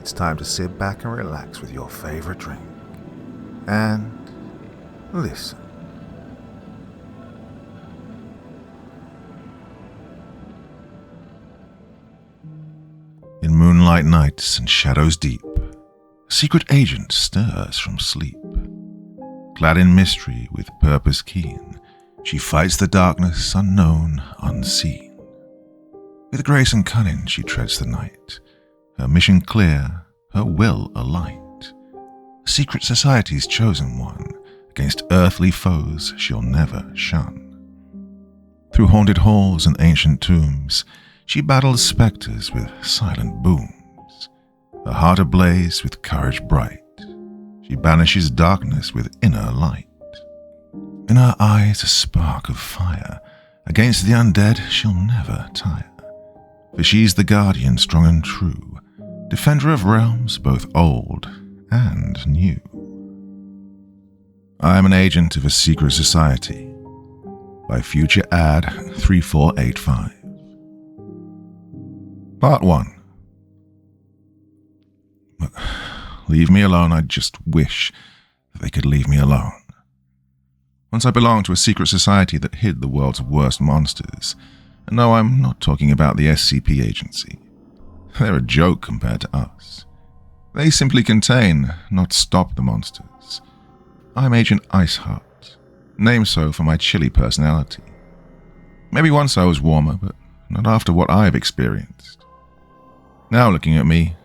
it's time to sit back and relax with your favorite drink. And listen. In moonlight nights and shadows deep, a secret agent stirs from sleep. Clad in mystery with purpose keen, she fights the darkness unknown, unseen. With grace and cunning she treads the night, her mission clear, her will alight. A secret society's chosen one, against earthly foes she'll never shun. Through haunted halls and ancient tombs, she battles spectres with silent booms. Her heart ablaze with courage bright, she banishes darkness with inner light. In her eyes a spark of fire, against the undead she'll never tire. For she's the guardian strong and true, defender of realms both old and new. I am an agent of a secret society. By Future Ad 3485. Part 1. Leave me alone, I just wish that they could leave me alone. Once I belonged to a secret society that hid the world's worst monsters. And no, I'm not talking about the SCP agency. They're a joke compared to us. They simply contain, not stop the monsters. I'm Agent Iceheart, named so for my chilly personality. Maybe once I was warmer, but not after what I've experienced. Now looking at me,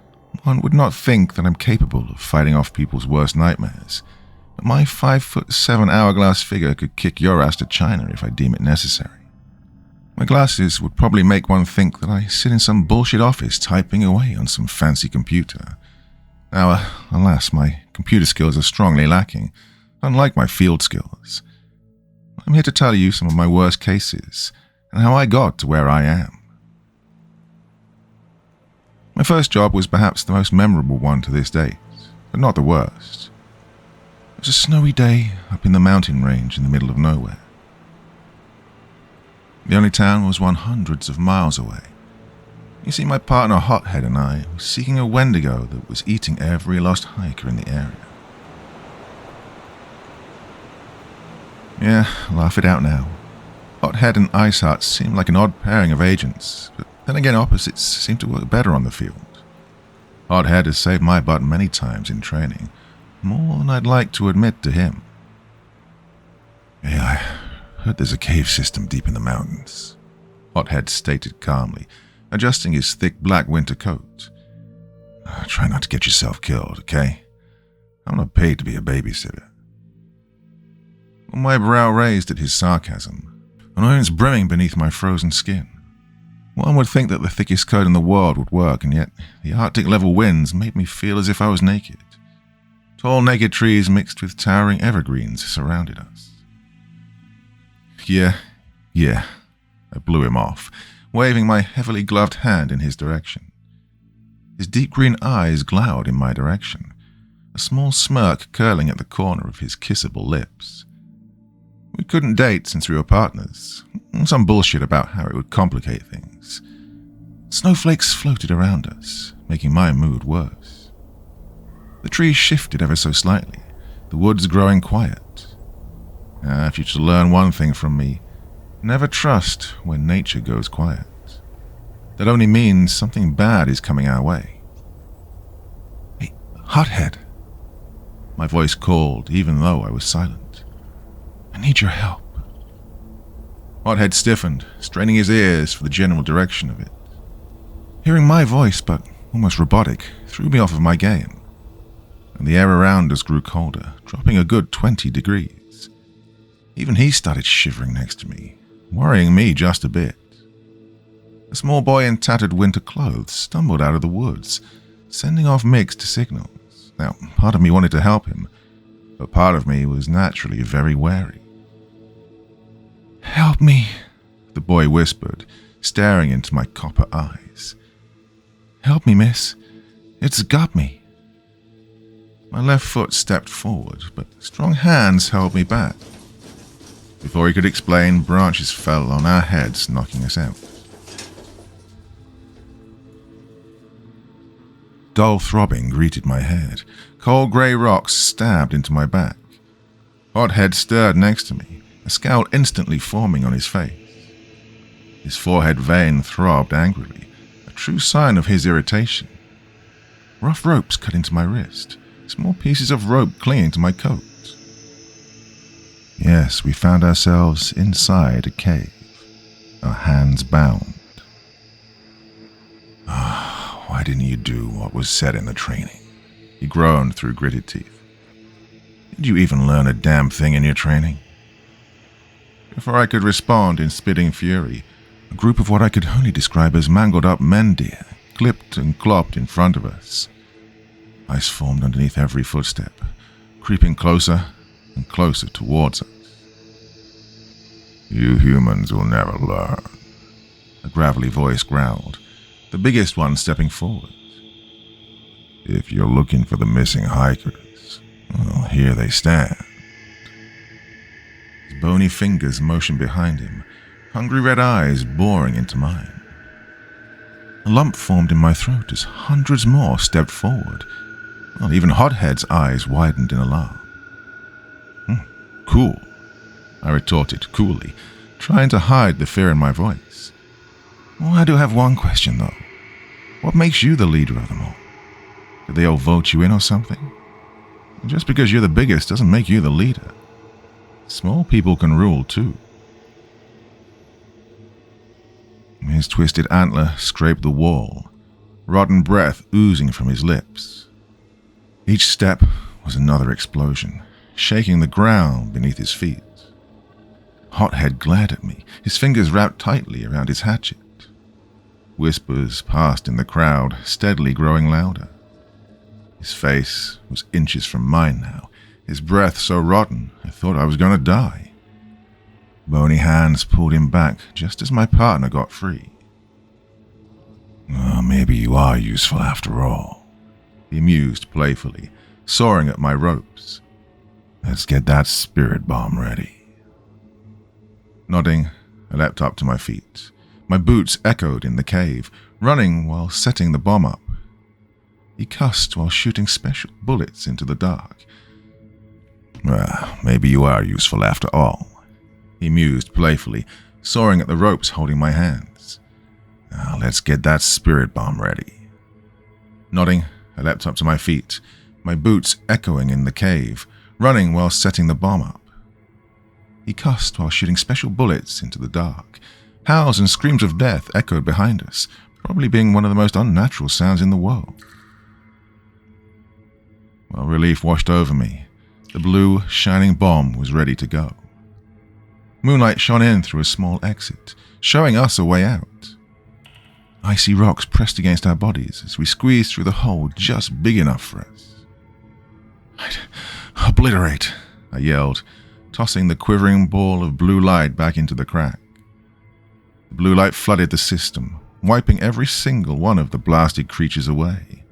one would not think that I'm capable of fighting off people's worst nightmares, but my 5'7" hourglass figure could kick your ass to China if I deem it necessary. My glasses would probably make one think that I sit in some bullshit office typing away on some fancy computer. Now, alas, my computer skills are strongly lacking, unlike my field skills. I'm here to tell you some of my worst cases, and how I got to where I am. My first job was perhaps the most memorable one to this date, but not the worst. It was a snowy day up in the mountain range in the middle of nowhere. The only town was one hundreds of miles away. You see, my partner Hothead and I were seeking a Wendigo that was eating every lost hiker in the area. Yeah, laugh it out now. Hothead and Iceheart seemed like an odd pairing of agents, but then again opposites seem to work better on the field. Hothead has saved my butt many times in training, more than I'd like to admit to him. Yeah, I heard there's a cave system deep in the mountains, Hothead stated calmly, adjusting his thick black winter coat. Try not to get yourself killed, okay? I'm not paid to be a babysitter. My brow raised at his sarcasm, annoyance brimming beneath my frozen skin. One would think that the thickest coat in the world would work, and yet the Arctic-level winds made me feel as if I was naked. Tall, naked trees mixed with towering evergreens surrounded us. Yeah, I blew him off, waving my heavily gloved hand in his direction. His deep green eyes glowered in my direction, a small smirk curling at the corner of his kissable lips. We couldn't date since we were partners, some bullshit about how it would complicate things. Snowflakes floated around us, making my mood worse. The trees shifted ever so slightly, the woods growing quiet. If you should learn one thing from me, never trust when nature goes quiet. That only means something bad is coming our way. Hey, Hothead! My voice called, even though I was silent. I need your help. Hothead stiffened, straining his ears for the general direction of it. Hearing my voice, but almost robotic, threw me off of my game, and the air around us grew colder, dropping a good 20 degrees. Even he started shivering next to me, worrying me just a bit. A small boy in tattered winter clothes stumbled out of the woods, sending off mixed signals. Now, part of me wanted to help him, but part of me was naturally very wary. "Help me," the boy whispered, staring into my copper eyes. "Help me, miss. It's got me." My left foot stepped forward, but strong hands held me back. Before he could explain, branches fell on our heads, knocking us out. Dull throbbing greeted my head. Cold grey rocks stabbed into my back. Hothead stirred next to me, a scowl instantly forming on his face. His forehead vein throbbed angrily, a true sign of his irritation. Rough ropes cut into my wrist, small pieces of rope clinging to my coat. Yes, we found ourselves inside a cave, our hands bound. Why didn't you do what was said in the training? He groaned through gritted teeth. Did you even learn a damn thing in your training? Before I could respond in spitting fury, a group of what I could only describe as mangled-up men deer clipped and clopped in front of us. Ice formed underneath every footstep, creeping closer and closer towards us. You humans will never learn, a gravelly voice growled, the biggest one stepping forward. If you're looking for the missing hikers, well, here they stand. His bony fingers motioned behind him, hungry red eyes boring into mine. A lump formed in my throat as hundreds more stepped forward. Well, even Hothead's eyes widened in alarm. Cool, I retorted coolly, trying to hide the fear in my voice. Well, I do have one question, though. What makes you the leader of them all? Did they all vote you in or something? Just because you're the biggest doesn't make you the leader. Small people can rule, too. His twisted antler scraped the wall, rotten breath oozing from his lips. Each step was another explosion, shaking the ground beneath his feet. Hothead glared at me, his fingers wrapped tightly around his hatchet. Whispers passed in the crowd, steadily growing louder. His face was inches from mine now, his breath so rotten I thought I was going to die. Bony hands pulled him back just as my partner got free. Maybe you are useful after all, he mused playfully, sawing at my ropes. Let's get that spirit bomb ready. Nodding, I leapt up to my feet. My boots echoed in the cave, running while setting the bomb up. He cussed while shooting special bullets into the dark. Well, maybe you are useful after all, he mused playfully, sawing at the ropes holding my hands. Now let's get that spirit bomb ready. Nodding, I leapt up to my feet, my boots echoing in the cave, running while setting the bomb up. He cussed while shooting special bullets into the dark. Howls and screams of death echoed behind us, probably being one of the most unnatural sounds in the world. While relief washed over me, the blue, shining bomb was ready to go. Moonlight shone in through a small exit, showing us a way out. Icy rocks pressed against our bodies as we squeezed through the hole just big enough for us. Obliterate, I yelled, tossing the quivering ball of blue light back into the crack. The blue light flooded the system, wiping every single one of the blasted creatures away.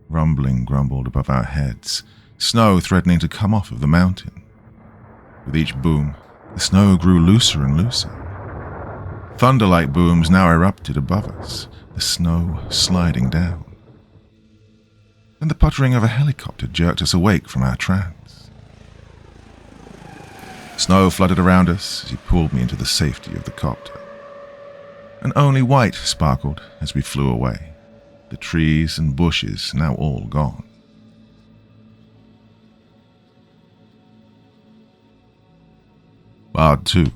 Rumbling grumbled above our heads, snow threatening to come off of the mountain. With each boom, the snow grew looser and looser. Thunder-like booms now erupted above us, the snow sliding down. Then the puttering of a helicopter jerked us awake from our trance. Snow flooded around us as he pulled me into the safety of the copter. And only white sparkled as we flew away, the trees and bushes now all gone. Part 2.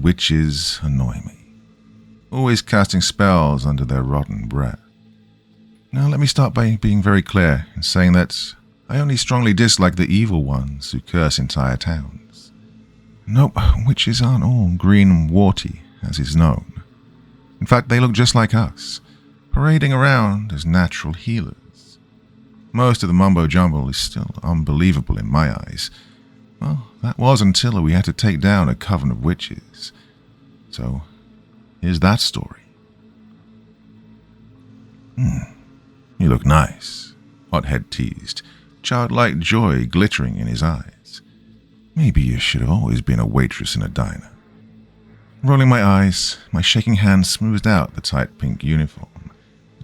Witches annoy me, always casting spells under their rotten breath. Now let me start by being very clear in saying that I only strongly dislike the evil ones who curse entire towns. Nope, witches aren't all green and warty, as is known. In fact, they look just like us, parading around as natural healers. Most of the mumbo-jumbo is still unbelievable in my eyes. Well, that was until we had to take down a coven of witches. So, here's that story. You look nice, Hothead teased, childlike joy glittering in his eyes. Maybe you should have always been a waitress in a diner. Rolling my eyes, my shaking hand smoothed out the tight pink uniform.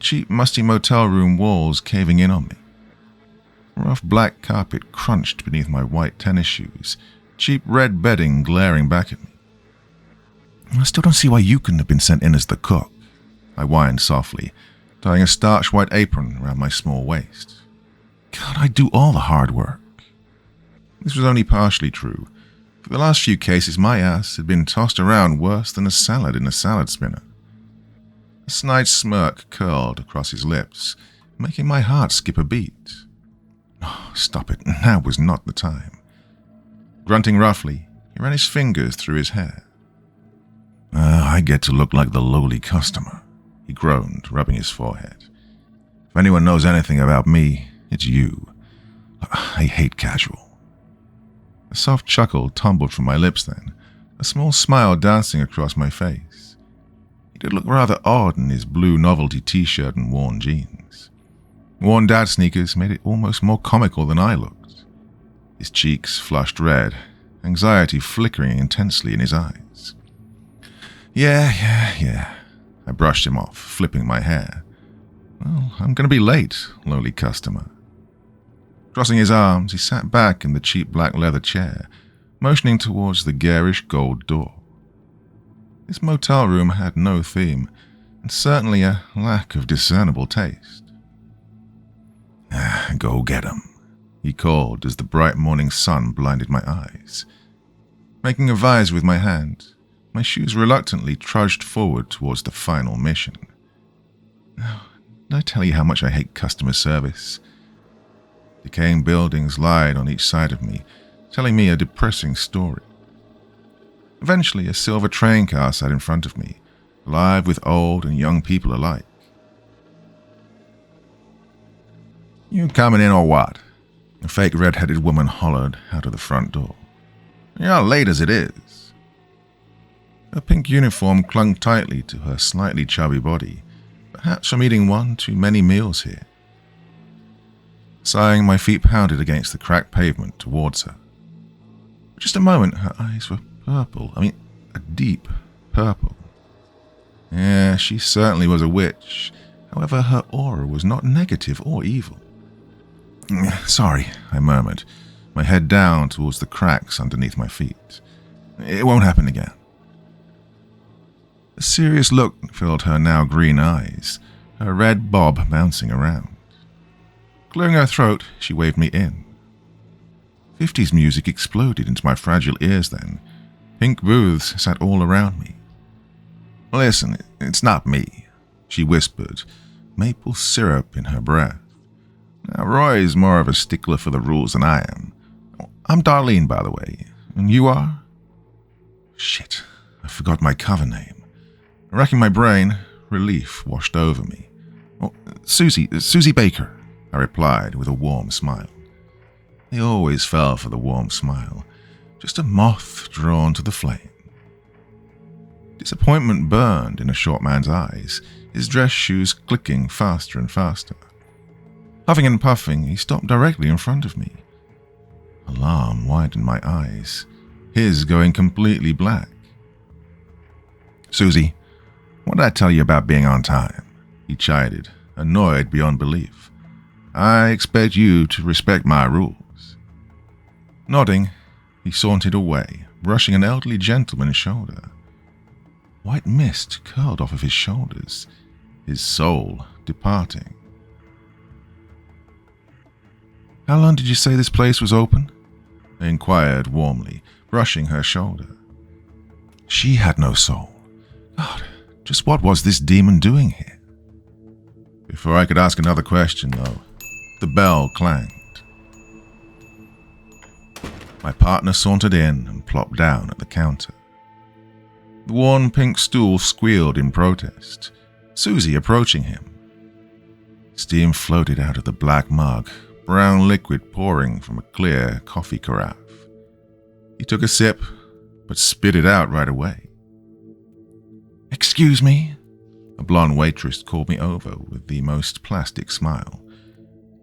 cheap, musty motel room walls caving in on me. Rough black carpet crunched beneath my white tennis shoes, cheap red bedding glaring back at me. I still don't see why you couldn't have been sent in as the cook, I whined softly, tying a starched white apron around my small waist. God, I do all the hard work. This was only partially true. For the last few cases, my ass had been tossed around worse than a salad in a salad spinner. A snide smirk curled across his lips, making my heart skip a beat. Oh, stop it, now was not the time. Grunting roughly, he ran his fingers through his hair. I get to look like the lowly customer, he groaned, rubbing his forehead. If anyone knows anything about me, it's you. I hate casual. A soft chuckle tumbled from my lips then, a small smile dancing across my face. He did look rather odd in his blue novelty t-shirt and worn jeans. Worn dad sneakers made it almost more comical than I looked. His cheeks flushed red, anxiety flickering intensely in his eyes. Yeah. I brushed him off, flipping my hair. Well, I'm going to be late, lowly customer. Crossing his arms, he sat back in the cheap black leather chair, motioning towards the garish gold door. This motel room had no theme, and certainly a lack of discernible taste. Go get 'em, he called as the bright morning sun blinded my eyes. Making a vise with my hand, my shoes reluctantly trudged forward towards the final mission. Did I tell you how much I hate customer service? Decaying buildings lied on each side of me, telling me a depressing story. Eventually, a silver train car sat in front of me, alive with old and young people alike. You coming in or what? A fake red-headed woman hollered out of the front door. You're late as it is. Her pink uniform clung tightly to her slightly chubby body, perhaps from eating one too many meals here. Sighing, my feet pounded against the cracked pavement towards her. For just a moment, her eyes were purple. A deep purple. Yeah, she certainly was a witch. However, her aura was not negative or evil. Sorry, I murmured, my head down towards the cracks underneath my feet. It won't happen again. A serious look filled her now green eyes, her red bob bouncing around. Clearing her throat, she waved me in. 50s music exploded into my fragile ears then. Pink booths sat all around me. Listen, it's not me, she whispered, maple syrup in her breath. Now, Roy's more of a stickler for the rules than I am. I'm Darlene, by the way. And you are? Shit, I forgot my cover name. Racking my brain, relief washed over me. Susie Baker, I replied with a warm smile. They always fell for the warm smile, just a moth drawn to the flame. Disappointment burned in a short man's eyes, his dress shoes clicking faster and faster. Huffing and puffing, he stopped directly in front of me. Alarm widened my eyes, his going completely black. Susie, what did I tell you about being on time? He chided, annoyed beyond belief. I expect you to respect my rules. Nodding, he sauntered away, brushing an elderly gentleman's shoulder. White mist curled off of his shoulders, his soul departing. How long did you say this place was open? I inquired warmly, brushing her shoulder. She had no soul. God, just what was this demon doing here? Before I could ask another question, though, the bell clanged. My partner sauntered in and plopped down at the counter. The worn pink stool squealed in protest, Susie approaching him. Steam floated out of the black mug, brown liquid pouring from a clear coffee carafe. He took a sip, but spit it out right away. Excuse me? A blonde waitress called me over with the most plastic smile.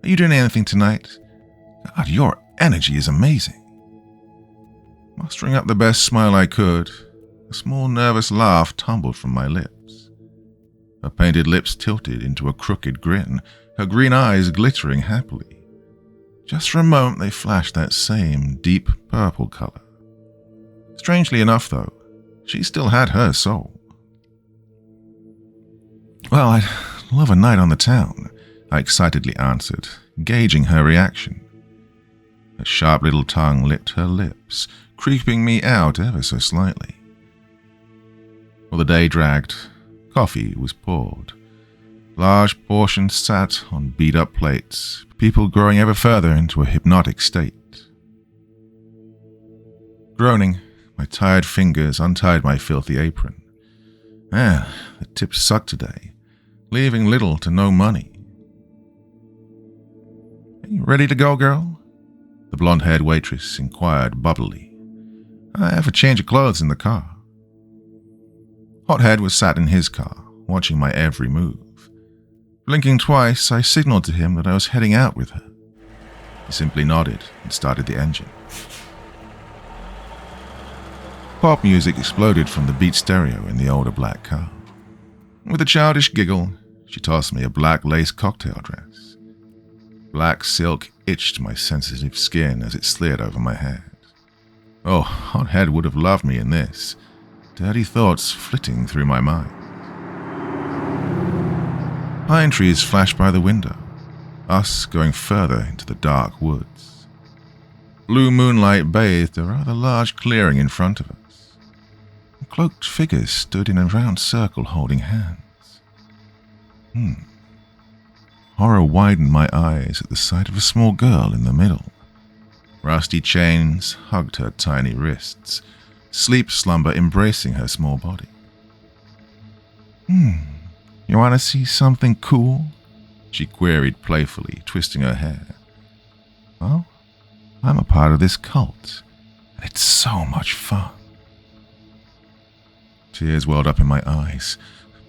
Are you doing anything tonight? God, your energy is amazing. Mustering up the best smile I could, a small nervous laugh tumbled from my lips. her painted lips tilted into a crooked grin, her green eyes glittering happily. Just for a moment they flashed that same deep purple color. Strangely enough, though, she still had her soul. "Well, I'd love a night on the town," I excitedly answered, gauging her reaction. Her sharp little tongue licked her lips, creeping me out ever so slightly. Well, the day dragged. Coffee was poured. Large portions sat on beat-up plates, people growing ever further into a hypnotic state. Groaning, my tired fingers untied my filthy apron. Man, the tips sucked today, leaving little to no money. "Are you ready to go, girl?" the blonde-haired waitress inquired bubbly. "I have a change of clothes in the car." Hothead was sat in his car, watching my every move. Blinking twice, I signaled to him that I was heading out with her. He simply nodded and started the engine. Pop music exploded from the beat stereo in the older black car. With a childish giggle, she tossed me a black lace cocktail dress. Black silk itched my sensitive skin as it slid over my head. Oh, Hothead would have loved me in this. Dirty thoughts flitting through my mind. Pine trees flashed by the window, us going further into the dark woods. Blue moonlight bathed a rather large clearing in front of us. Cloaked figures stood in a round circle holding hands. Horror widened my eyes at the sight of a small girl in the middle. Rusty chains hugged her tiny wrists, sleep slumber embracing her small body. You want to see something cool?" she queried playfully, twisting her hair. "Well, I'm a part of this cult, and it's so much fun." Tears welled up in my eyes,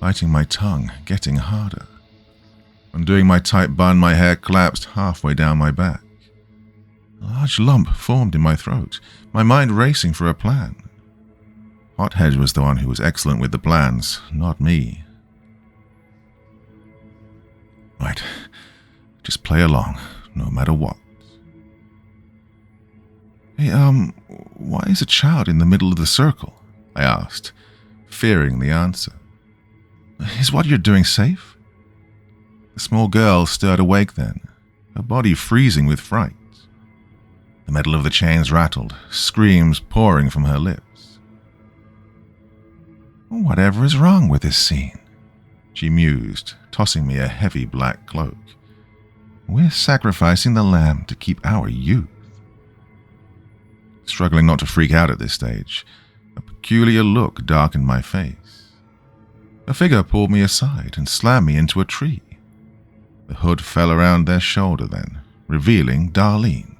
biting my tongue, getting harder. Undoing my tight bun, my hair collapsed halfway down my back. A large lump formed in my throat, my mind racing for a plan. Hothead was the one who was excellent with the plans, not me. Right, just play along, no matter what. "Hey, why is a child in the middle of the circle?" I asked, fearing the answer. "Is what you're doing safe?" The small girl stirred awake then, her body freezing with fright. The metal of the chains rattled, screams pouring from her lips. "Whatever is wrong with this scene?" she mused, tossing me a heavy black cloak. "We're sacrificing the lamb to keep our youth." Struggling not to freak out at this stage, a peculiar look darkened my face. A figure pulled me aside and slammed me into a tree. The hood fell around their shoulder then, revealing Darlene.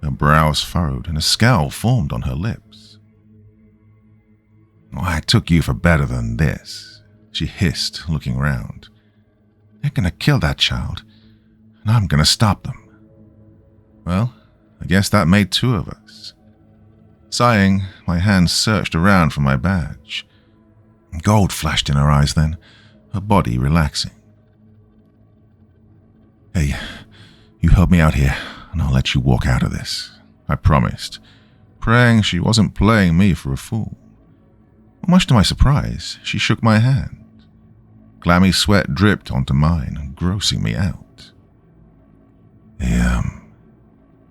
Her brows furrowed and a scowl formed on her lips. "I took you for better than this," she hissed, looking round. "They're gonna kill that child, and I'm gonna stop them." Well, I guess that made two of us. Sighing, my hands searched around for my badge. Gold flashed in her eyes then, her body relaxing. "Hey, you help me out here, and I'll let you walk out of this," I promised, praying she wasn't playing me for a fool. Much to my surprise, she shook my hand. Clammy sweat dripped onto mine, grossing me out.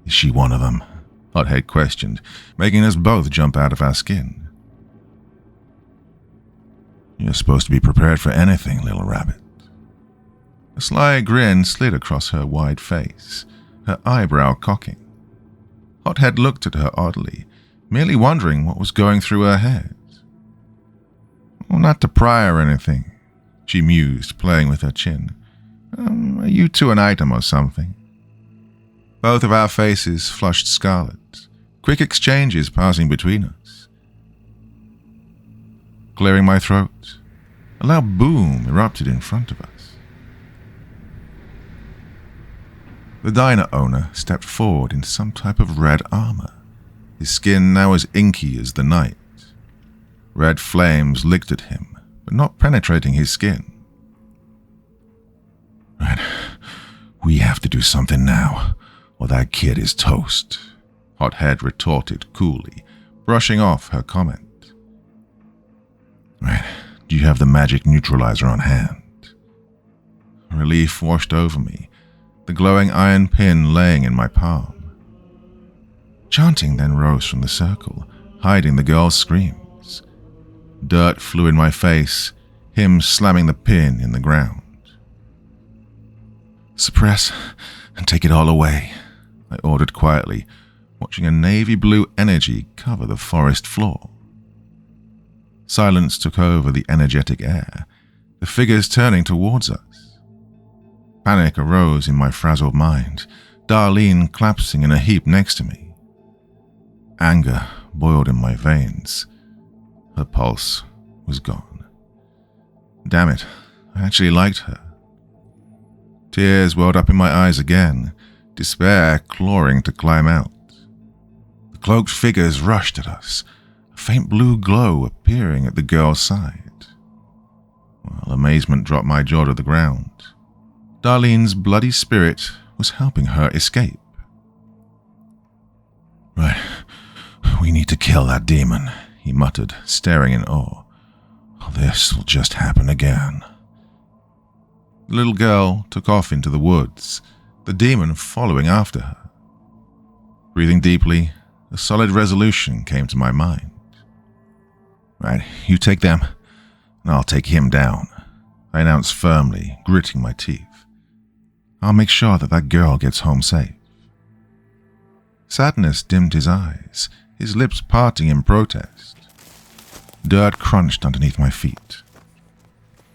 Is she one of them?" Hothead questioned, making us both jump out of our skin. "You're supposed to be prepared for anything, little rabbit." A sly grin slid across her wide face, her eyebrow cocking. Hothead looked at her oddly, merely wondering what was going through her head. "Well, not to pry or anything," she mused, playing with her chin. "Are you two an item or something?" Both of our faces flushed scarlet, quick exchanges passing between us. Clearing my throat, a loud boom erupted in front of us. The diner owner stepped forward in some type of red armor, his skin now as inky as the night. Red flames licked at him, but not penetrating his skin. "Right, we have to do something now, or that kid is toast," Hothead retorted coolly, brushing off her comment. "Right, do you have the magic neutralizer on hand?" Relief washed over me, the glowing iron pin laying in my palm. Chanting then rose from the circle, hiding the girl's screams. Dirt flew in my face, him slamming the pin in the ground. "Suppress and take it all away," I ordered quietly, watching a navy blue energy cover the forest floor. Silence took over the energetic air, the figures turning towards us. Panic arose in my frazzled mind, Darlene collapsing in a heap next to me. Anger boiled in my veins. Her pulse was gone. Damn it, I actually liked her. Tears welled up in my eyes again, despair clawing to climb out. The cloaked figures rushed at us, a faint blue glow appearing at the girl's side. While amazement dropped my jaw to the ground, Darlene's bloody spirit was helping her escape. "Right, we need to kill that demon," he muttered, staring in awe. "This will just happen again." The little girl took off into the woods, the demon following after her. Breathing deeply, a solid resolution came to my mind. "Right, you take them, and I'll take him down," I announced firmly, gritting my teeth. "I'll make sure that girl gets home safe." Sadness dimmed his eyes, his lips parting in protest. Dirt crunched underneath my feet.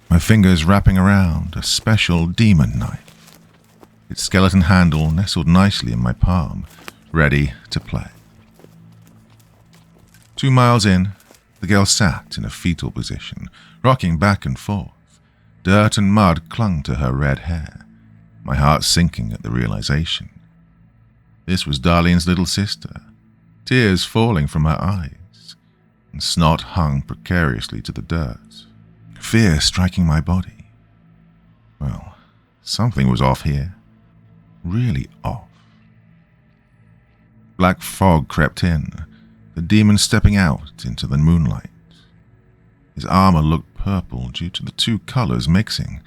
My fingers wrapping around a special demon knife. Its skeleton handle nestled nicely in my palm, ready to play. 2 miles in, the girl sat in a fetal position, rocking back and forth. Dirt and mud clung to her red hair, my heart sinking at the realization. This was Darlene's little sister, tears falling from her eyes, and snot hung precariously to the dirt. Fear striking my body. Well, something was off here. Really off. Black fog crept in, the demon stepping out into the moonlight. His armor looked purple due to the two colors mixing.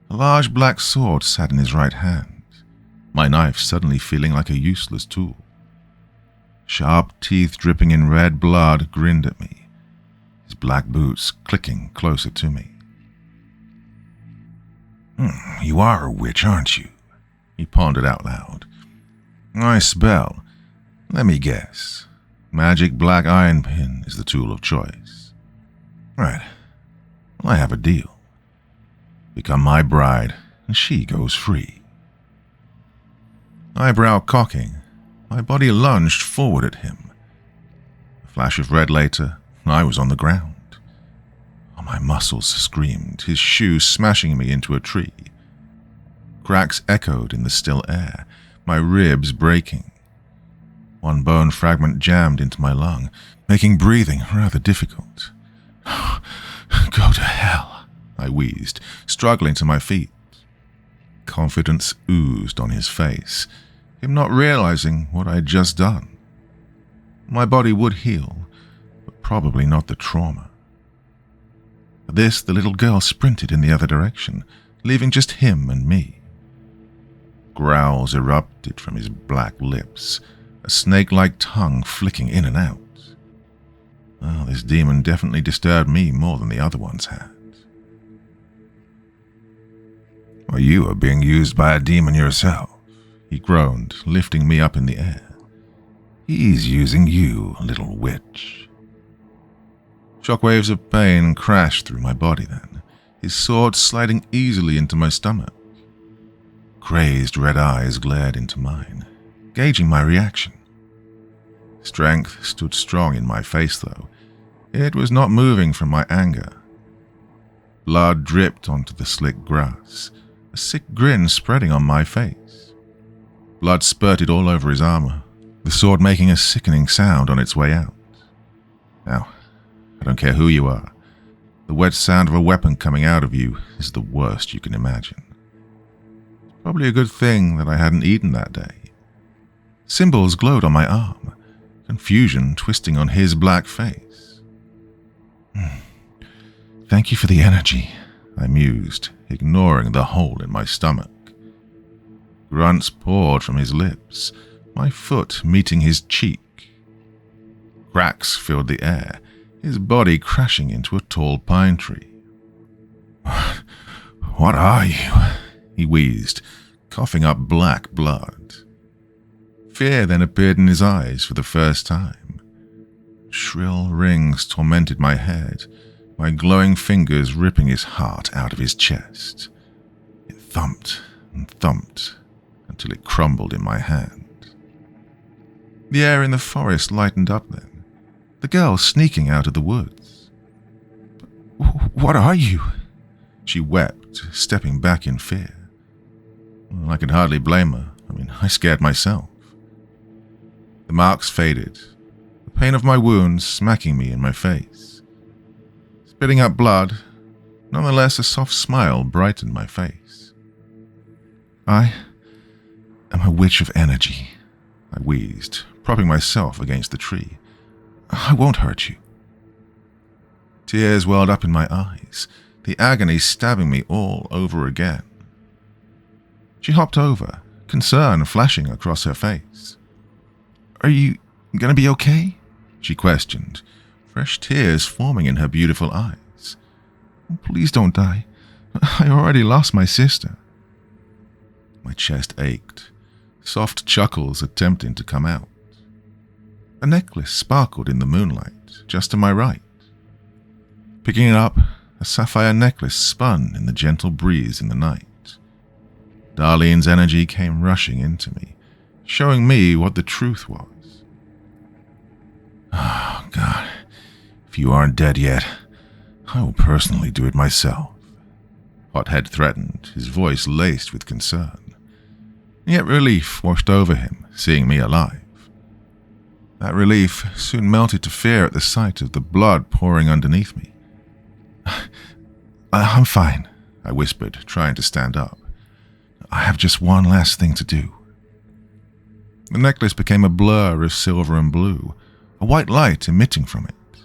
A large black sword sat in his right hand, my knife suddenly feeling like a useless tool. Sharp teeth dripping in red blood grinned at me, his black boots clicking closer to me. "You are a witch, aren't you?" he pondered out loud. "Nice spell. Let me guess. Magic black iron pin is the tool of choice. Right. Well, I have a deal. Become my bride, and she goes free." Eyebrow cocking, my body lunged forward at him. A flash of red later, I was on the ground. My muscles screamed, his shoe smashing me into a tree. Cracks echoed in the still air, my ribs breaking. One bone fragment jammed into my lung, making breathing rather difficult. "Go to hell," I wheezed, struggling to my feet. Confidence oozed on his face, him not realizing what I'd just done. My body would heal, but probably not the trauma. At this, the little girl sprinted in the other direction, leaving just him and me. Growls erupted from his black lips, a snake-like tongue flicking in and out. Well, this demon definitely disturbed me more than the other ones had. "Well, you are being used by a demon yourself," he groaned, lifting me up in the air. "He's using you, little witch." Shockwaves of pain crashed through my body then, his sword sliding easily into my stomach. Crazed red eyes glared into mine, gauging my reaction. Strength stood strong in my face, though. It was not moving from my anger. Blood dripped onto the slick grass, a sick grin spreading on my face. Blood spurted all over his armor, the sword making a sickening sound on its way out. Now, I don't care who you are, The wet sound of a weapon coming out of you is the worst you can imagine. Probably a good thing that I hadn't eaten that day. Symbols glowed on my arm, confusion twisting on his black face. Thank you for the energy, I mused, ignoring the hole in my stomach. Grunts poured from his lips, my foot meeting his cheek. Cracks filled the air, his body crashing into a tall pine tree. What are you? He wheezed, coughing up black blood. Fear then appeared in his eyes for the first time. Shrill rings tormented my head, my glowing fingers ripping his heart out of his chest. It thumped and thumped until it crumbled in my hand. The air in the forest lightened up then, the girl sneaking out of the woods. What are you? She wept, stepping back in fear. I could hardly blame her. I scared myself. The marks faded, the pain of my wounds smacking me in my face. Spitting up blood, nonetheless a soft smile brightened my face. I am a witch of energy, I wheezed, propping myself against the tree. I won't hurt you. Tears welled up in my eyes, the agony stabbing me all over again. She hopped over, concern flashing across her face. Are you gonna be okay? She questioned, fresh tears forming in her beautiful eyes. Please don't die. I already lost my sister. My chest ached, soft chuckles attempting to come out. A necklace sparkled in the moonlight, just to my right. Picking it up, a sapphire necklace spun in the gentle breeze in the night. Darlene's energy came rushing into me, showing me what the truth was. Oh, God, if you aren't dead yet, I will personally do it myself. Hothead threatened, his voice laced with concern. Yet relief washed over him, seeing me alive. That relief soon melted to fear at the sight of the blood pouring underneath me. I'm fine, I whispered, trying to stand up. I have just one last thing to do. The necklace became a blur of silver and blue, a white light emitting from it.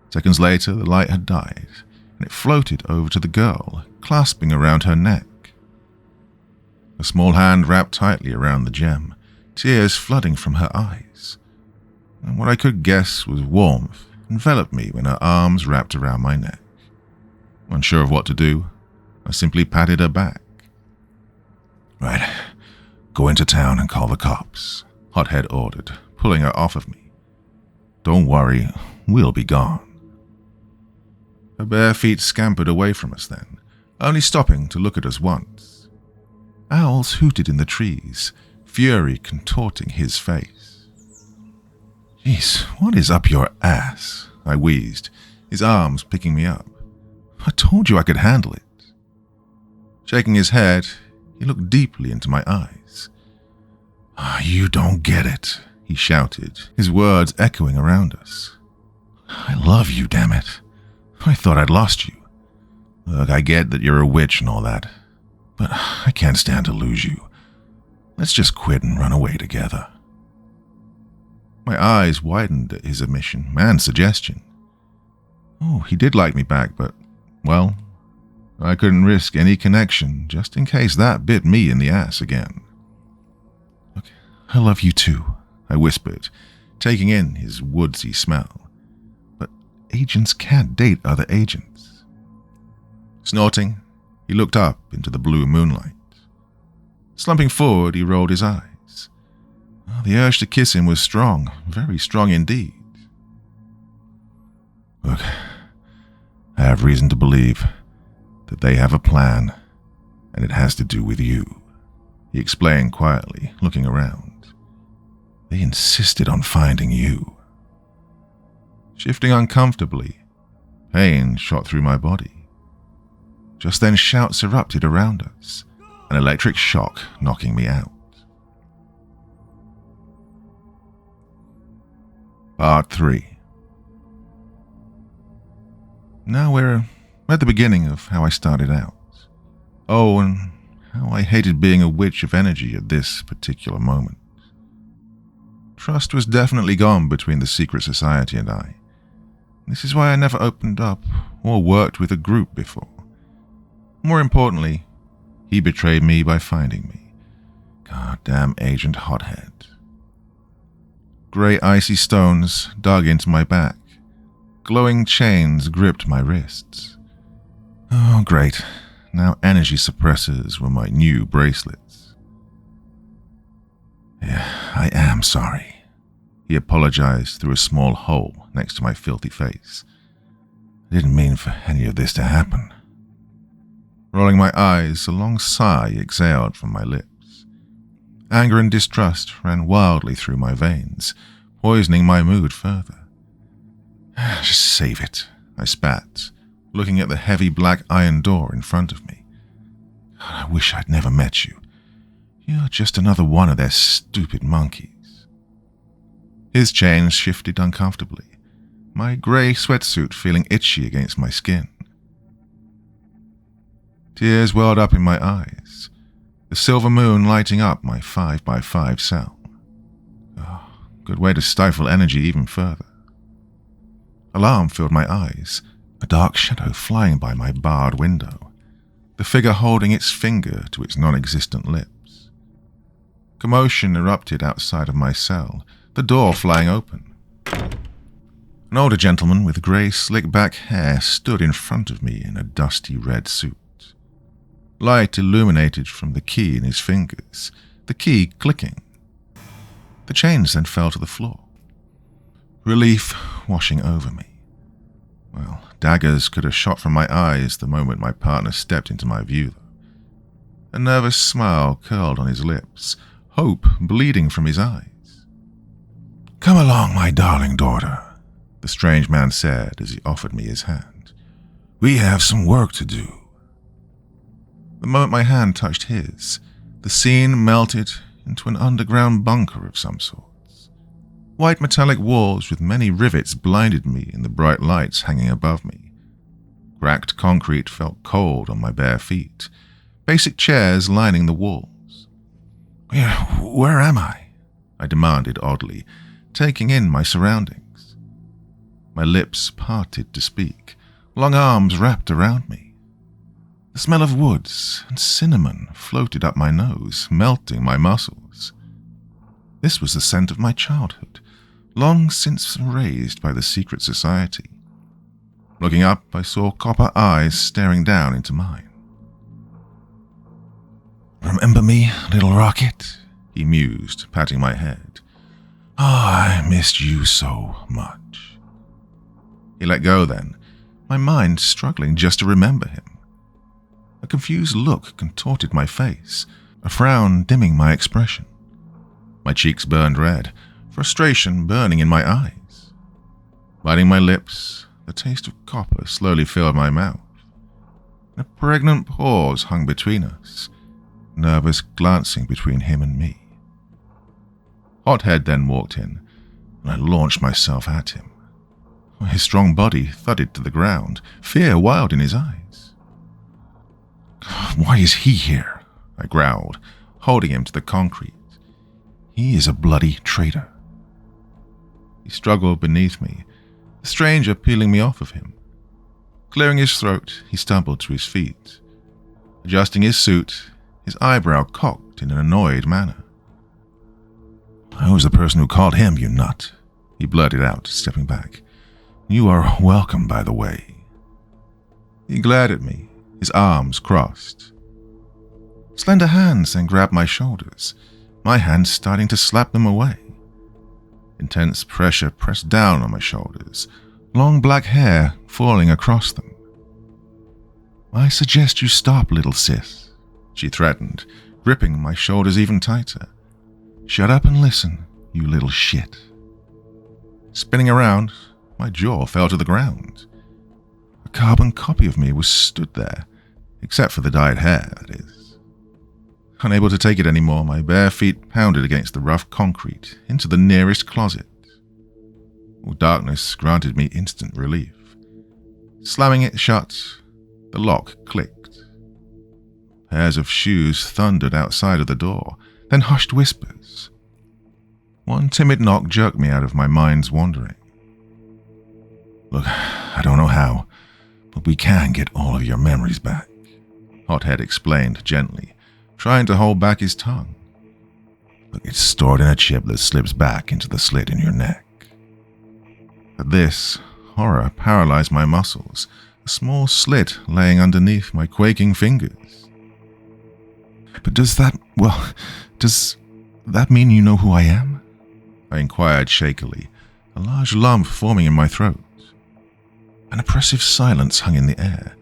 Seconds later, the light had died, and it floated over to the girl, clasping around her neck. A small hand wrapped tightly around the gem, tears flooding from her eyes. And what I could guess was warmth enveloped me when her arms wrapped around my neck. Unsure of what to do, I simply patted her back. Right, go into town and call the cops, Hothead ordered, pulling her off of me. Don't worry, we'll be gone. Her bare feet scampered away from us then, only stopping to look at us once. Owls hooted in the trees, fury contorting his face. Jeez, what is up your ass? I wheezed, his arms picking me up. I told you I could handle it. Shaking his head, he looked deeply into my eyes. You don't get it, he shouted, his words echoing around us. I love you, damn it. I thought I'd lost you. Look, I get that you're a witch and all that, but I can't stand to lose you. Let's just quit and run away together. My eyes widened at his admission and suggestion. Oh, he did like me back, but, well, I couldn't risk any connection just in case that bit me in the ass again. Look, I love you too, I whispered, taking in his woodsy smell. But agents can't date other agents. Snorting, he looked up into the blue moonlight. Slumping forward, he rolled his eyes. The urge to kiss him was strong, very strong indeed. Look, I have reason to believe that they have a plan, and it has to do with you, he explained quietly, looking around. They insisted on finding you. Shifting uncomfortably, pain shot through my body. Just then shouts erupted around us, an electric shock knocking me out. Part 3. Now we're at the beginning of how I started out. Oh, and how I hated being a witch of energy at this particular moment. Trust was definitely gone between the secret society and I. This is why I never opened up or worked with a group before. More importantly, he betrayed me by finding me. Goddamn Agent Hothead. Grey icy stones dug into my back. Glowing chains gripped my wrists. Oh, great. Now energy suppressors were my new bracelets. Yeah, I am sorry. He apologized through a small hole next to my filthy face. I didn't mean for any of this to happen. Rolling my eyes, a long sigh exhaled from my lips. Anger and distrust ran wildly through my veins, poisoning my mood further. Just save it, I spat, looking at the heavy black iron door in front of me. I wish I'd never met you. You're just another one of their stupid monkeys. His chains shifted uncomfortably, my grey sweatsuit feeling itchy against my skin. Tears welled up in my eyes, the silver moon lighting up my 5x5 cell. Oh, good way to stifle energy even further. Alarm filled my eyes, a dark shadow flying by my barred window, the figure holding its finger to its non-existent lips. Commotion erupted outside of my cell, the door flying open. An older gentleman with grey slick-back hair stood in front of me in a dusty red suit. Light illuminated from the key in his fingers, the key clicking. The chains then fell to the floor. Relief washing over me. Well, daggers could have shot from my eyes the moment my partner stepped into my view, though. A nervous smile curled on his lips, hope bleeding from his eyes. "Come along, my darling daughter," the strange man said as he offered me his hand. "We have some work to do." The moment my hand touched his, the scene melted into an underground bunker of some sorts. White metallic walls with many rivets blinded me in the bright lights hanging above me. Cracked concrete felt cold on my bare feet, basic chairs lining the walls. Where am I?" I demanded oddly, taking in my surroundings. My lips parted to speak, long arms wrapped around me. The smell of woods and cinnamon floated up my nose, melting my muscles. This was the scent of my childhood, long since erased by the secret society. Looking up, I saw copper eyes staring down into mine. "Remember me, little rocket?" he mused, patting my head. "Oh, I missed you so much." He let go then, my mind struggling just to remember him. A confused look contorted my face, a frown dimming my expression. My cheeks burned red, frustration burning in my eyes. Biting my lips, the taste of copper slowly filled my mouth. A pregnant pause hung between us, nervous glancing between him and me. Hothead then walked in, and I launched myself at him. His strong body thudded to the ground, fear wild in his eyes. "Why is he here?" I growled, holding him to the concrete. "He is a bloody traitor." He struggled beneath me, the stranger peeling me off of him. Clearing his throat, he stumbled to his feet. Adjusting his suit, his eyebrow cocked in an annoyed manner. "I was the person who called him, you nut," he blurted out, stepping back. "You are welcome, by the way." He glared at me, his arms crossed. Slender hands then grabbed my shoulders, my hands starting to slap them away. Intense pressure pressed down on my shoulders, long black hair falling across them. "I suggest you stop, little sis," she threatened, gripping my shoulders even tighter. "Shut up and listen, you little shit." Spinning around, my jaw fell to the ground. A carbon copy of me was stood there, except for the dyed hair, that is. Unable to take it anymore, my bare feet pounded against the rough concrete into the nearest closet. Darkness granted me instant relief. Slamming it shut, the lock clicked. Pairs of shoes thundered outside of the door, then hushed whispers. One timid knock jerked me out of my mind's wandering. "Look, I don't know how, but we can get all of your memories back," Hothead explained gently, trying to hold back his tongue. "Look, it's stored in a chip that slips back into the slit in your neck." At this, horror paralyzed my muscles, a small slit laying underneath my quaking fingers. "But does that mean you know who I am?" I inquired shakily, a large lump forming in my throat. An oppressive silence hung in the air,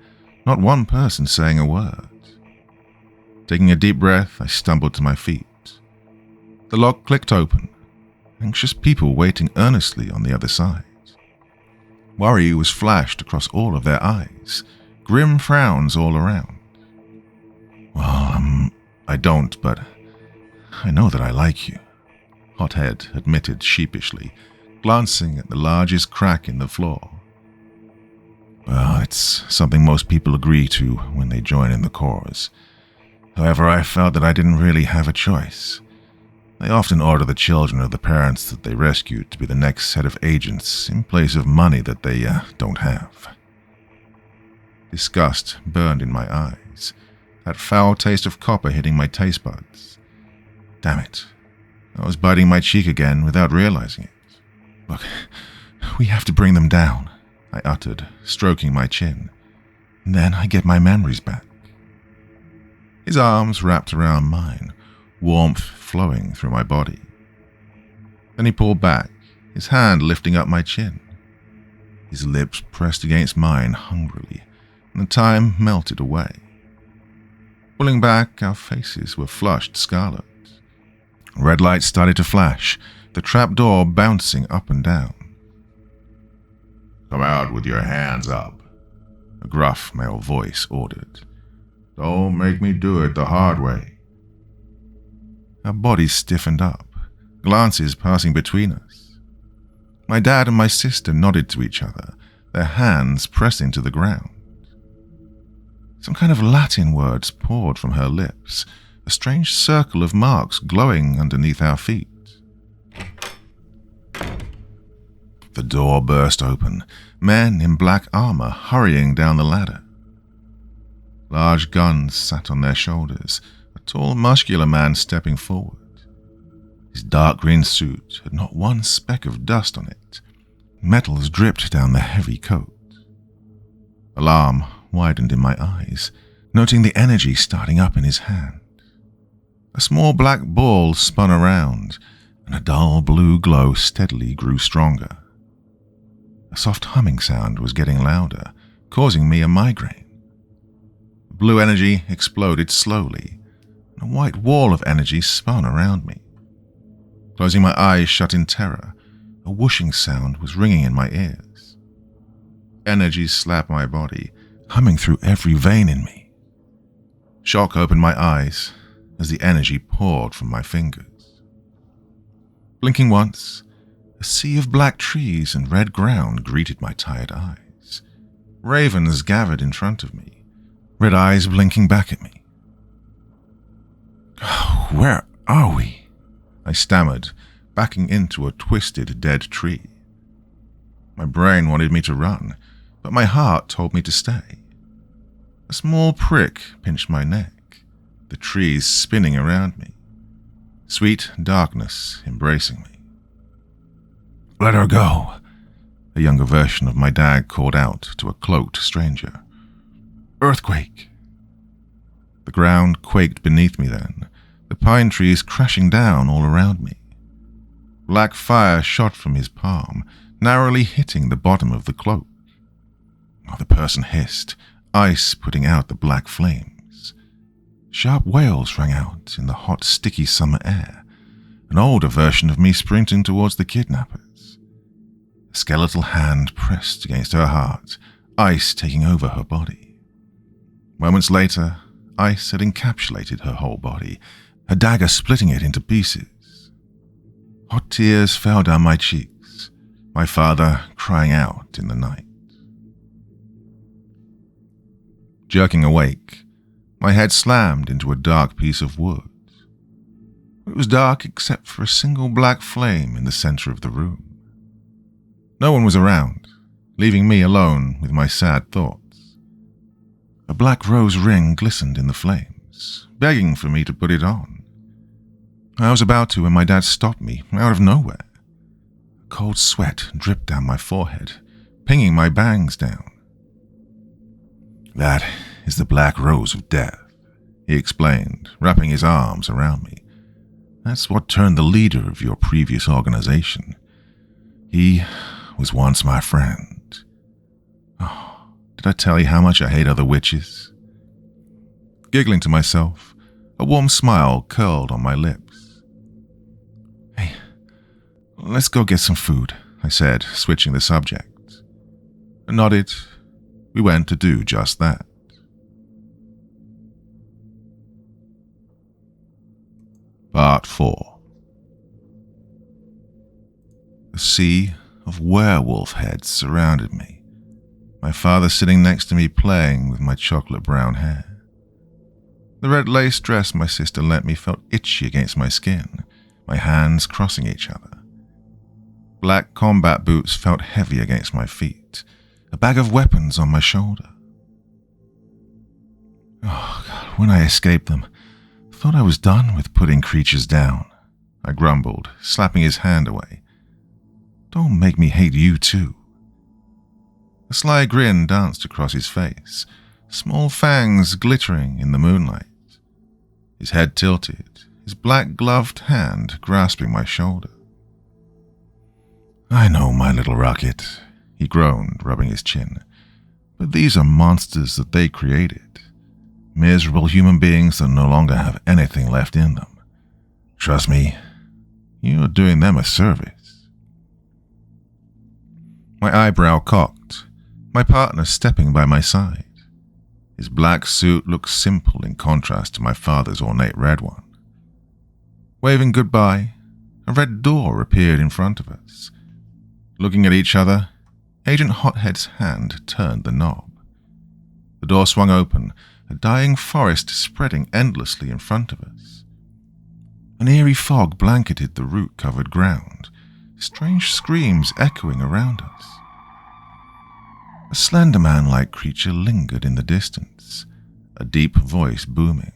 not one person saying a word. Taking a deep breath, I stumbled to my feet. The lock clicked open, anxious people waiting earnestly on the other side. Worry was flashed across all of their eyes, grim frowns all around. "Well, I don't, but I know that I like you," Hothead admitted sheepishly, glancing at the largest crack in the floor. "Well, it's something most people agree to when they join in the cause. However, I felt that I didn't really have a choice. They often order the children of the parents that they rescued to be the next set of agents in place of money that they don't have." Disgust burned in my eyes, that foul taste of copper hitting my taste buds. Damn it, I was biting my cheek again without realizing it. "Look, we have to bring them down," I uttered, stroking my chin. "Then I get my memories back." His arms wrapped around mine, warmth flowing through my body. Then he pulled back, his hand lifting up my chin. His lips pressed against mine hungrily, and the time melted away. Pulling back, our faces were flushed scarlet. Red lights started to flash, the trapdoor bouncing up and down. "Come out with your hands up," a gruff male voice ordered. "Don't make me do it the hard way." Our bodies stiffened up, glances passing between us. My dad and my sister nodded to each other, their hands pressing to the ground. Some kind of Latin words poured from her lips, a strange circle of marks glowing underneath our feet. The door burst open, men in black armor hurrying down the ladder. Large guns sat on their shoulders, a tall, muscular man stepping forward. His dark green suit had not one speck of dust on it. Metals dripped down the heavy coat. Alarm widened in my eyes, noting the energy starting up in his hand. A small black ball spun around, and a dull blue glow steadily grew stronger. A soft humming sound was getting louder, causing me a migraine. The blue energy exploded slowly, and a white wall of energy spun around me. Closing my eyes shut in terror, a whooshing sound was ringing in my ears. Energy slapped my body, humming through every vein in me. Shock opened my eyes as the energy poured from my fingers. Blinking once, a sea of black trees and red ground greeted my tired eyes. Ravens gathered in front of me, red eyes blinking back at me. "Where are we?" I stammered, backing into a twisted dead tree. My brain wanted me to run, but my heart told me to stay. A small prick pinched my neck, the trees spinning around me. Sweet darkness embracing me. "Let her go," a younger version of my dad called out to a cloaked stranger. "Earthquake." The ground quaked beneath me then, the pine trees crashing down all around me. Black fire shot from his palm, narrowly hitting the bottom of the cloak. The person hissed, ice putting out the black flames. Sharp wails rang out in the hot, sticky summer air, an older version of me sprinting towards the kidnappers. A skeletal hand pressed against her heart, ice taking over her body. Moments later, ice had encapsulated her whole body, a dagger splitting it into pieces. Hot tears fell down my cheeks, my father crying out in the night. Jerking awake, my head slammed into a dark piece of wood. It was dark except for a single black flame in the center of the room. No one was around, leaving me alone with my sad thoughts. A black rose ring glistened in the flames, begging for me to put it on. I was about to when my dad stopped me out of nowhere. A cold sweat dripped down my forehead, pinging my bangs down. "That is the black rose of death," he explained, wrapping his arms around me. "That's what turned the leader of your previous organization. He was once my friend. Oh, did I tell you how much I hate other witches?" Giggling to myself, a warm smile curled on my lips. "Hey, let's go get some food," I said, switching the subject. I nodded. We went to do just that. Part 4. A sea of werewolf heads surrounded me, my father sitting next to me playing with my chocolate brown hair. The red lace dress my sister lent me felt itchy against my skin, my hands crossing each other. Black combat boots felt heavy against my feet, a bag of weapons on my shoulder. Oh, God, when I escaped them, I thought I was done with putting creatures down, I grumbled, slapping his hand away. "Don't make me hate you too." A sly grin danced across his face, small fangs glittering in the moonlight. His head tilted, his black-gloved hand grasping my shoulder. "I know, my little rocket," he groaned, rubbing his chin, "but these are monsters that they created. Miserable human beings that no longer have anything left in them. Trust me, you're doing them a service." My eyebrow cocked, my partner stepping by my side. His black suit looked simple in contrast to my father's ornate red one. Waving goodbye, a red door appeared in front of us. Looking at each other, Agent Hothead's hand turned the knob. The door swung open, a dying forest spreading endlessly in front of us. An eerie fog blanketed the root-covered ground, strange screams echoing around us. A slender man-like creature lingered in the distance, a deep voice booming.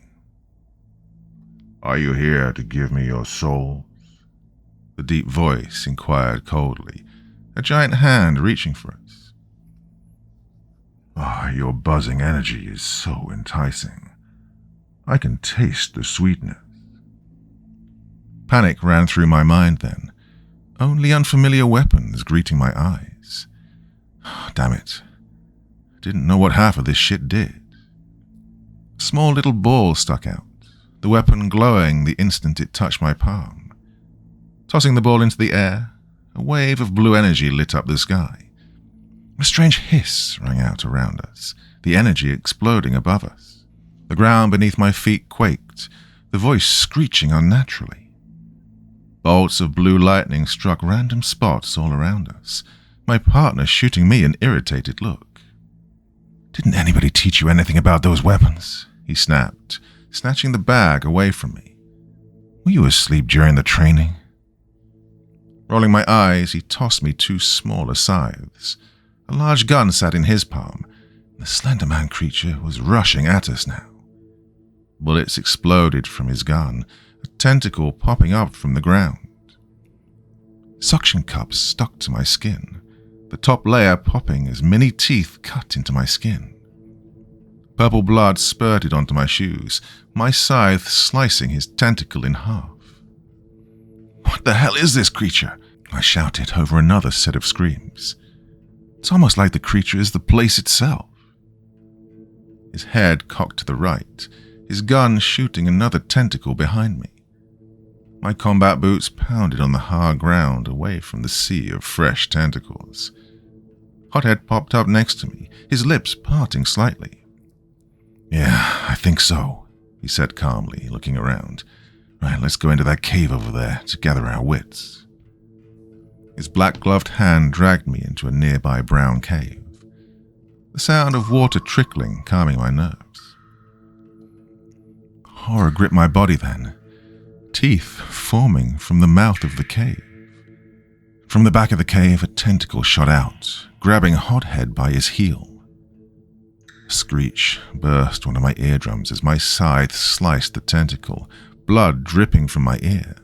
"Are you here to give me your souls?" The deep voice inquired coldly, a giant hand reaching for us. "Ah, your buzzing energy is so enticing. I can taste the sweetness." Panic ran through my mind then, only unfamiliar weapons greeting my eyes. Damn it. I didn't know what half of this shit did. A small little ball stuck out, the weapon glowing the instant it touched my palm. Tossing the ball into the air, a wave of blue energy lit up the sky. A strange hiss rang out around us, the energy exploding above us. The ground beneath my feet quaked, the voice screeching unnaturally. Bolts of blue lightning struck random spots all around us, my partner shooting me an irritated look. "Didn't anybody teach you anything about those weapons?" he snapped, snatching the bag away from me. "Were you asleep during the training?" Rolling my eyes, he tossed me 2 smaller scythes. A large gun sat in his palm. The slender man creature was rushing at us now. Bullets exploded from his gun, a tentacle popping up from the ground. Suction cups stuck to my skin, the top layer popping as many teeth cut into my skin. Purple blood spurted onto my shoes, my scythe slicing his tentacle in half. "What the hell is this creature?" I shouted over another set of screams. It's almost like the creature is the place itself. His head cocked to the right, his gun shooting another tentacle behind me. My combat boots pounded on the hard ground away from the sea of fresh tentacles. Hothead popped up next to me, his lips parting slightly. "Yeah, I think so," he said calmly, looking around. "Right, let's go into that cave over there to gather our wits." His black-gloved hand dragged me into a nearby brown cave. the sound of water trickling calming my nerves. Horror gripped my body then, teeth forming from the mouth of the cave. From the back of the cave, a tentacle shot out, grabbing Hothead by his heel. A screech burst one of my eardrums as my scythe sliced the tentacle, blood dripping from my ear.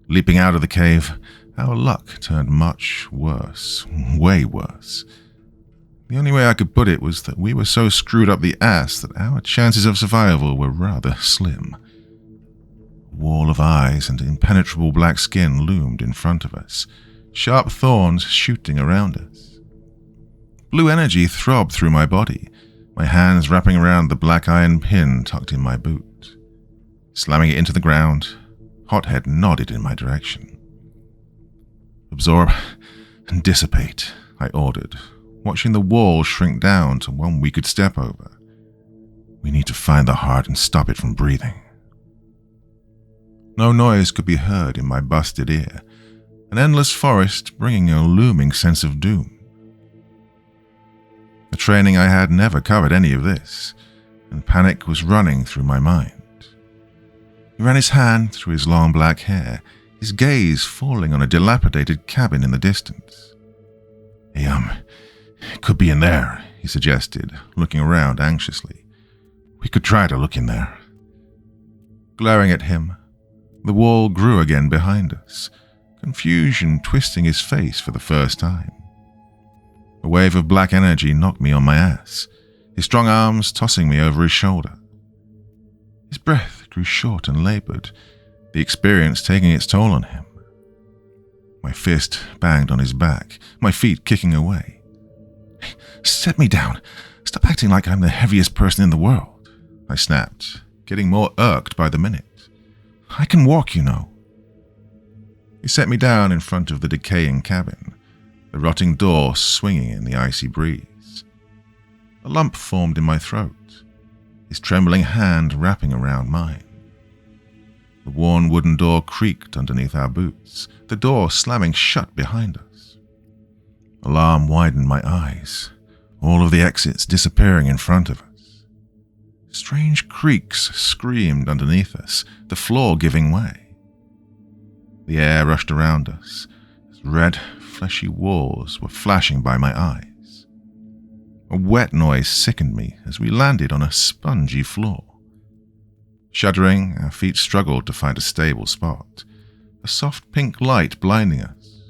Leaping out of the cave, our luck turned much worse, way worse. The only way I could put it was that we were so screwed up the ass that our chances of survival were rather slim. A wall of eyes and impenetrable black skin loomed in front of us, sharp thorns shooting around us. Blue energy throbbed through my body, my hands wrapping around the black iron pin tucked in my boot. Slamming it into the ground, Hothead nodded in my direction. "Absorb and dissipate," I ordered, watching the wall shrink down to one we could step over. "We need to find the heart and stop it from breathing." No noise could be heard in my busted ear, an endless forest bringing a looming sense of doom. The training I had never covered any of this, and panic was running through my mind. He ran his hand through his long black hair, his gaze falling on a dilapidated cabin in the distance. It could be in there," he suggested, looking around anxiously. "We could try to look in there." Glaring at him, the wall grew again behind us, confusion twisting his face for the first time. A wave of black energy knocked me on my ass, his strong arms tossing me over his shoulder. His breath grew short and labored, the experience taking its toll on him. My fist banged on his back, my feet kicking away. "Set me down. Stop acting like I'm the heaviest person in the world," I snapped, getting more irked by the minute. "I can walk, you know." He set me down in front of the decaying cabin, the rotting door swinging in the icy breeze. A lump formed in my throat, his trembling hand wrapping around mine. The worn wooden door creaked underneath our boots, the door slamming shut behind us. Alarm widened my eyes, all of the exits disappearing in front of us. Strange creaks screamed underneath us, the floor giving way. The air rushed around us, as red, fleshy walls were flashing by my eyes. A wet noise sickened me as we landed on a spongy floor. Shuddering, our feet struggled to find a stable spot, a soft pink light blinding us.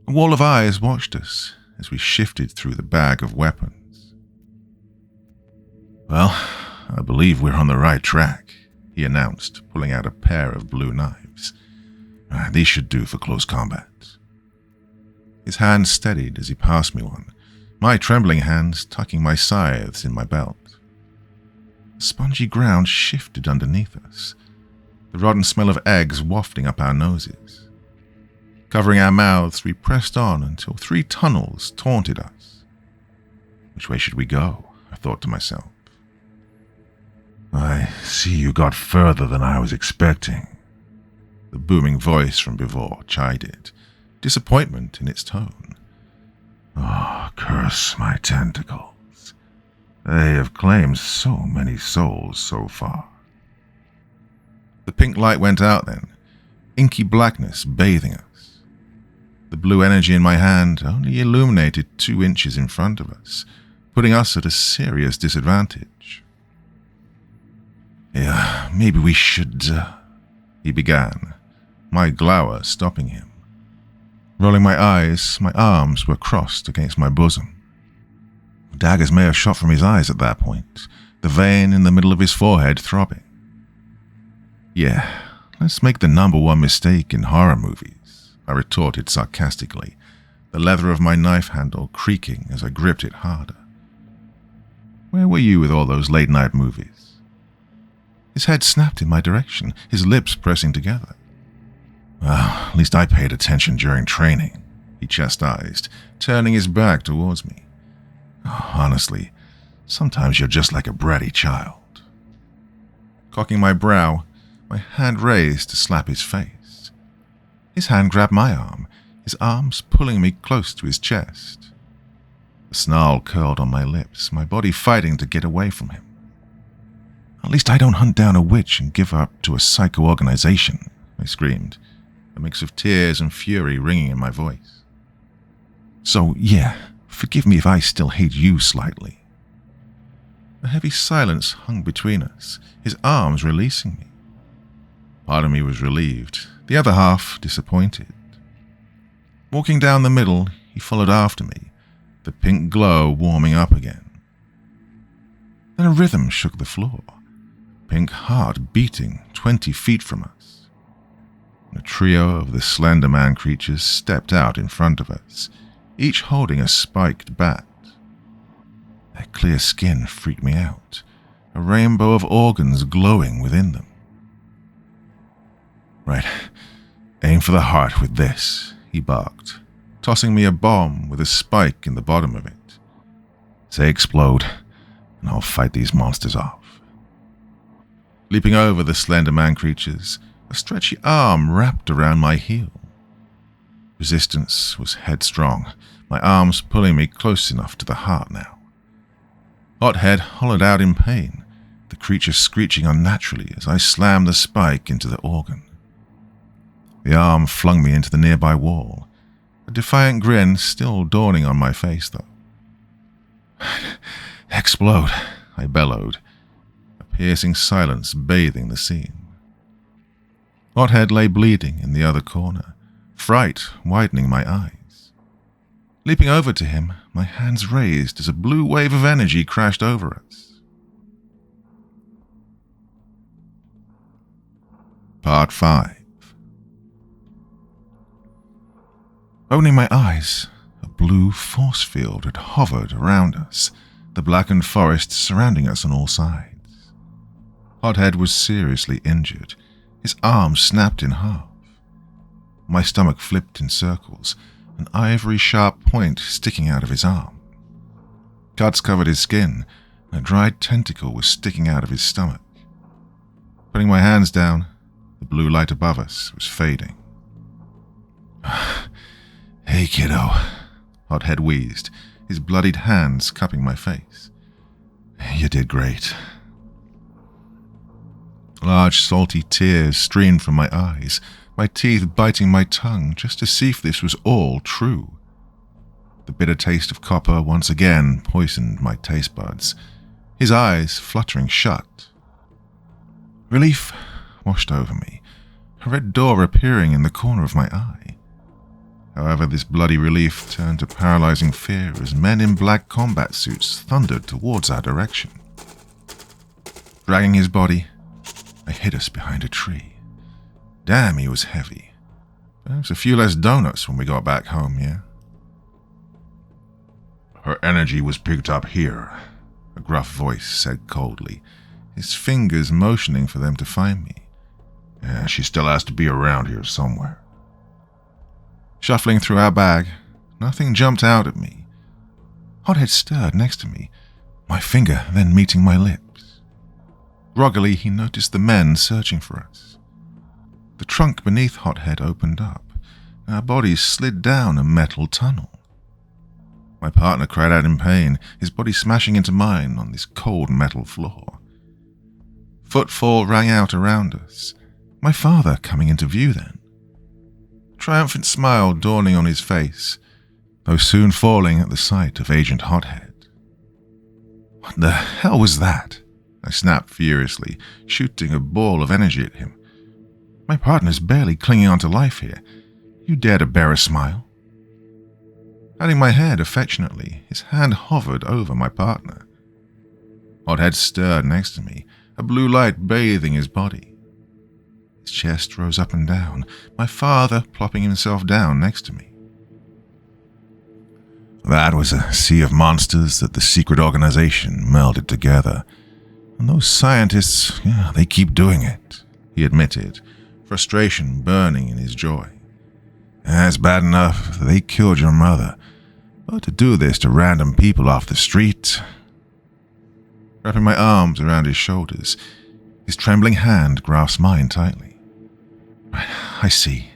A wall of eyes watched us as we shifted through the bag of weapons. "Well, I believe we're on the right track," he announced, pulling out a pair of blue knives. "These should do for close combat." His hand steadied as he passed me one, my trembling hands tucking my scythes in my belt. The spongy ground shifted underneath us, the rotten smell of eggs wafting up our noses. Covering our mouths, we pressed on until 3 tunnels taunted us. Which way should we go? I thought to myself. "I see you got further than I was expecting," the booming voice from before chided, disappointment in its tone. "Oh, curse my tentacles. They have claimed so many souls so far." The pink light went out then, inky blackness bathing us. The blue energy in my hand only illuminated 2 inches in front of us, putting us at a serious disadvantage. "Yeah, maybe we should," he began, my glower stopping him. Rolling my eyes, my arms were crossed against my bosom. Daggers may have shot from his eyes at that point, the vein in the middle of his forehead throbbing. "Yeah, let's make the #1 mistake in horror movies," I retorted sarcastically, the leather of my knife handle creaking as I gripped it harder. "Where were you with all those late-night movies?" His head snapped in my direction, his lips pressing together. "Well, at least I paid attention during training," he chastised, turning his back towards me. "Honestly, sometimes you're just like a bratty child." Cocking my brow, my hand raised to slap his face. His hand grabbed my arm, his arms pulling me close to his chest. A snarl curled on my lips, my body fighting to get away from him. At least I don't hunt down a witch and give her up to a psycho organization, I screamed, a mix of tears and fury ringing in my voice. So, yeah, forgive me if I still hate you slightly. A heavy silence hung between us, his arms releasing me. Part of me was relieved, the other half disappointed. Walking down the middle, he followed after me, the pink glow warming up again. Then a rhythm shook the floor, pink heart beating 20 feet from us. A trio of the Slender Man creatures stepped out in front of us, each holding a spiked bat. Their clear skin freaked me out, a rainbow of organs glowing within them. Right, aim for the heart with this, he barked, tossing me a bomb with a spike in the bottom of it. Say explode, and I'll fight these monsters off. Leaping over the Slender Man creatures, a stretchy arm wrapped around my heel. Resistance was headstrong, my arms pulling me close enough to the heart now. Hothead hollowed out in pain, the creature screeching unnaturally as I slammed the spike into the organ. The arm flung me into the nearby wall, a defiant grin still dawning on my face, though. Explode, I bellowed, a piercing silence bathing the scene. Hothead lay bleeding in the other corner, fright widening my eyes. Leaping over to him, my hands raised as a blue wave of energy crashed over us. Part 5. Opening my eyes, a blue force field had hovered around us, the blackened forest surrounding us on all sides. Hothead was seriously injured, his arm snapped in half. My stomach flipped in circles, an ivory-sharp point sticking out of his arm. Cuts covered his skin, and a dried tentacle was sticking out of his stomach. Putting my hands down, the blue light above us was fading. Hey, kiddo, Hothead wheezed, his bloodied hands cupping my face. You did great. Large, salty tears streamed from my eyes, my teeth biting my tongue just to see if this was all true. The bitter taste of copper once again poisoned my taste buds, his eyes fluttering shut. Relief washed over me, a red door appearing in the corner of my eye. However, this bloody relief turned to paralyzing fear as men in black combat suits thundered towards our direction. Dragging his body, I hid us behind a tree. Damn, he was heavy. Perhaps a few less donuts when we got back home, yeah? Her energy was picked up here, a gruff voice said coldly, his fingers motioning for them to find me. Yeah, she still has to be around here somewhere. Shuffling through our bag, nothing jumped out at me. Hothead stirred next to me, my finger then meeting my lips. Groggily, he noticed the men searching for us. The trunk beneath Hothead opened up, and our bodies slid down a metal tunnel. My partner cried out in pain, his body smashing into mine on this cold metal floor. Footfall rang out around us, my father coming into view then. Triumphant smile dawning on his face, though soon falling at the sight of Agent Hothead. What the hell was that? I snapped furiously, shooting a ball of energy at him. My partner's barely clinging onto life here. You dare to bear a smile? Patting my head affectionately, his hand hovered over my partner. Hothead stirred next to me, a blue light bathing his body. His chest rose up and down, my father plopping himself down next to me. That was a sea of monsters that the secret organization melded together. And those scientists, they keep doing it, he admitted, frustration burning in his joy. It's bad enough they killed your mother, but to do this to random people off the street... Wrapping my arms around his shoulders, his trembling hand grasped mine tightly. I see,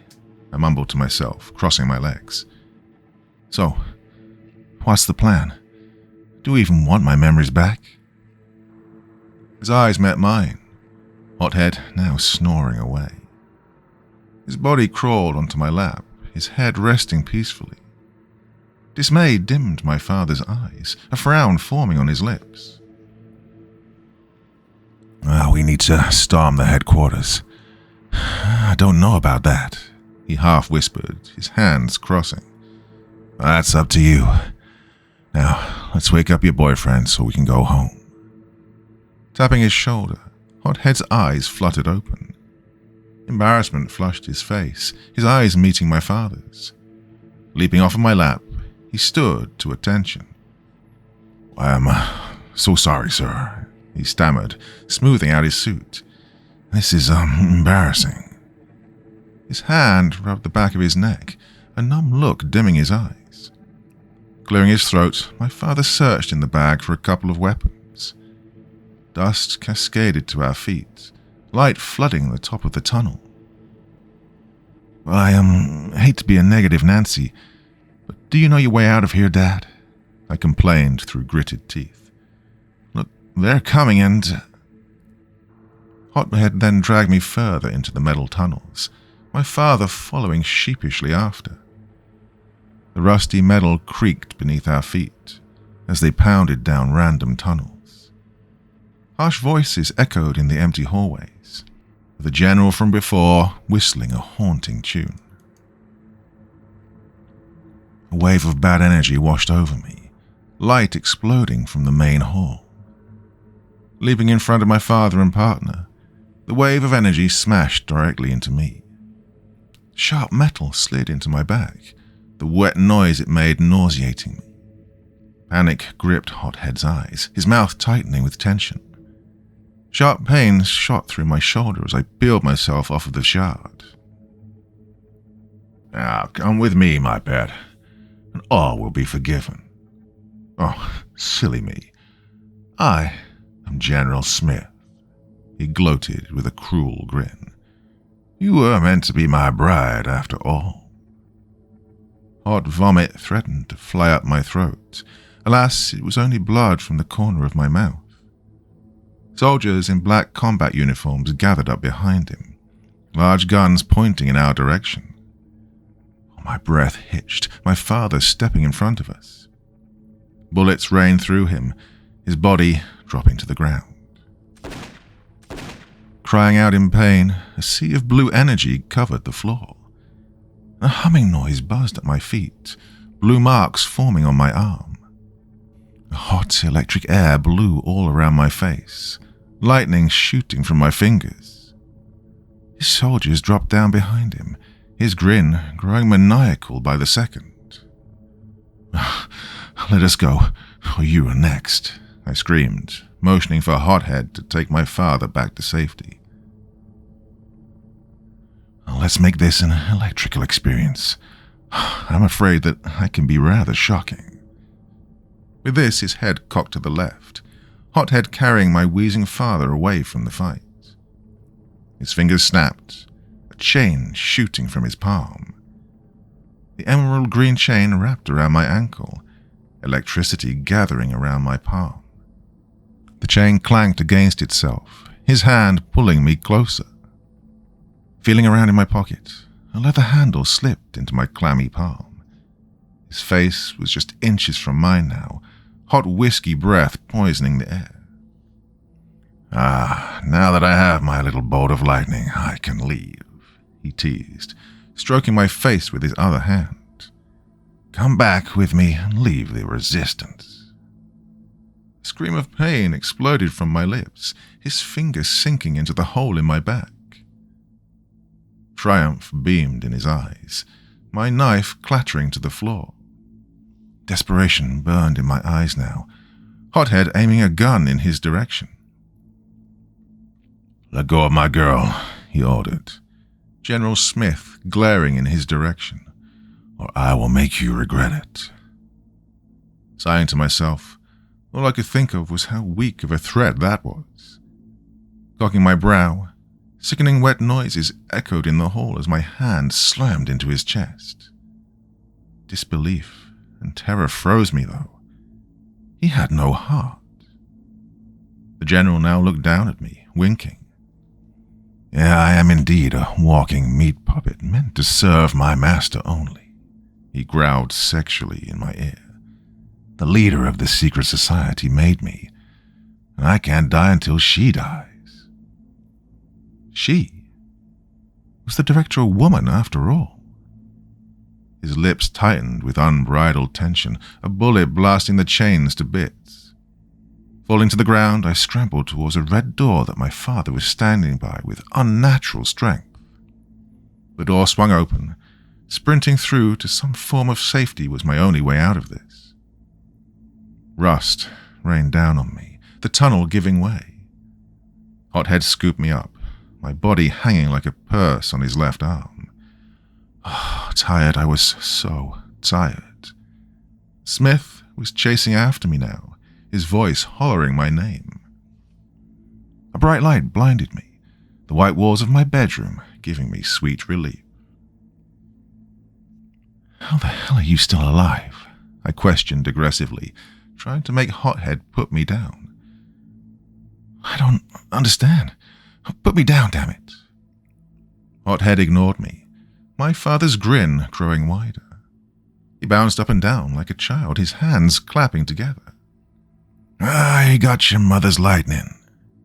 I mumbled to myself, crossing my legs. So, what's the plan? Do you even want my memories back? His eyes met mine, Hothead now snoring away. His body crawled onto my lap, his head resting peacefully. Dismay dimmed my father's eyes, a frown forming on his lips. We need to storm the headquarters. I don't know about that, he half whispered, his hands crossing. That's up to you. Now, let's wake up your boyfriend so we can go home. Tapping his shoulder, Hothead's eyes fluttered open. Embarrassment flushed his face, his eyes meeting my father's. Leaping off of my lap, he stood to attention. I am so sorry, sir, he stammered, smoothing out his suit. This is, embarrassing. His hand rubbed the back of his neck, a numb look dimming his eyes. Clearing his throat, my father searched in the bag for a couple of weapons. Dust cascaded to our feet, light flooding the top of the tunnel. I hate to be a negative Nancy, but do you know your way out of here, Dad? I complained through gritted teeth. Look, they're coming and... Hothead then dragged me further into the metal tunnels, my father following sheepishly after. The rusty metal creaked beneath our feet as they pounded down random tunnels. Harsh voices echoed in the empty hallways, the general from before whistling a haunting tune. A wave of bad energy washed over me, light exploding from the main hall. Leaping in front of my father and partner, the wave of energy smashed directly into me. Sharp metal slid into my back, the wet noise it made nauseating me. Panic gripped Hothead's eyes, his mouth tightening with tension. Sharp pains shot through my shoulder as I peeled myself off of the shard. Now, come with me, my pet, and all will be forgiven. Oh, silly me. I am General Smith, he gloated with a cruel grin. You were meant to be my bride, after all. Hot vomit threatened to fly up my throat. Alas, it was only blood from the corner of my mouth. Soldiers in black combat uniforms gathered up behind him, large guns pointing in our direction. My breath hitched, my father stepping in front of us. Bullets rained through him, his body dropping to the ground. Crying out in pain, a sea of blue energy covered the floor. A humming noise buzzed at my feet, blue marks forming on my arm. Hot electric air blew all around my face, lightning shooting from my fingers. His soldiers dropped down behind him, his grin growing maniacal by the second. Let us go, or you are next, I screamed, motioning for Hothead to take my father back to safety. Let's make this an electrical experience. I'm afraid that I can be rather shocking. With this, his head cocked to the left, Hothead carrying my wheezing father away from the fight. His fingers snapped, a chain shooting from his palm. The emerald green chain wrapped around my ankle, electricity gathering around my palm. The chain clanked against itself, his hand pulling me closer. Feeling around in my pocket, a leather handle slipped into my clammy palm. His face was just inches from mine now, hot whiskey breath poisoning the air. Now that I have my little bolt of lightning, I can leave, he teased, stroking my face with his other hand. Come back with me and leave the resistance. A scream of pain exploded from my lips, his fingers sinking into the hole in my back. Triumph beamed in his eyes, my knife clattering to the floor. Desperation burned in my eyes now, Hothead aiming a gun in his direction. Let go of my girl, he ordered, General Smith glaring in his direction, or I will make you regret it. Sighing to myself, all I could think of was how weak of a threat that was. Cocking my brow, sickening wet noises echoed in the hall as my hand slammed into his chest. Disbelief and terror froze me, though. He had no heart. The general now looked down at me, winking. Yeah, I am indeed a walking meat puppet meant to serve my master only, he growled sexually in my ear. The leader of this secret society made me, and I can't die until she dies. She? Was the director a woman after all? His lips tightened with unbridled tension, a bullet blasting the chains to bits. Falling to the ground, I scrambled towards a red door that my father was standing by with unnatural strength. The door swung open. Sprinting through to some form of safety was my only way out of this. Rust rained down on me, the tunnel giving way. Hothead scooped me up, my body hanging like a purse on his left arm. Tired, I was so tired. Smith was chasing after me now, his voice hollering my name. A bright light blinded me, the white walls of my bedroom giving me sweet relief. How the hell are you still alive? I questioned aggressively, trying to make Hothead put me down. I don't understand. Put me down, damn it. Hothead ignored me, my father's grin growing wider. He bounced up and down like a child, his hands clapping together. I got your mother's lightning,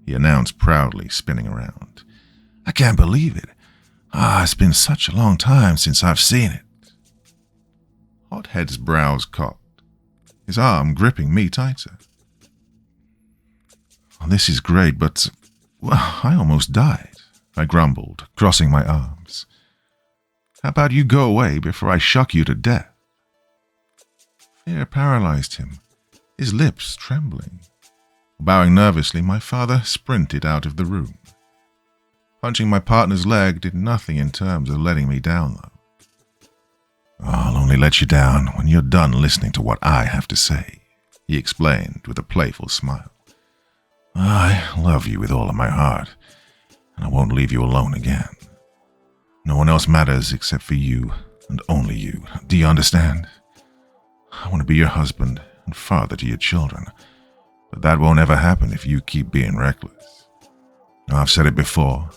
he announced proudly, spinning around. I can't believe it. It's been such a long time since I've seen it. Hothead's brows cocked, his arm gripping me tighter. This is great, but I almost died, I grumbled, crossing my arms. How about you go away before I shock you to death? Fear paralyzed him, his lips trembling. Bowing nervously, my father sprinted out of the room. Punching my partner's leg did nothing in terms of letting me down, though. I'll only let you down when you're done listening to what I have to say, he explained with a playful smile. I love you with all of my heart, and I won't leave you alone again. No one else matters except for you, and only you. Do you understand? I want to be your husband and father to your children, but that won't ever happen if you keep being reckless. I've said it before,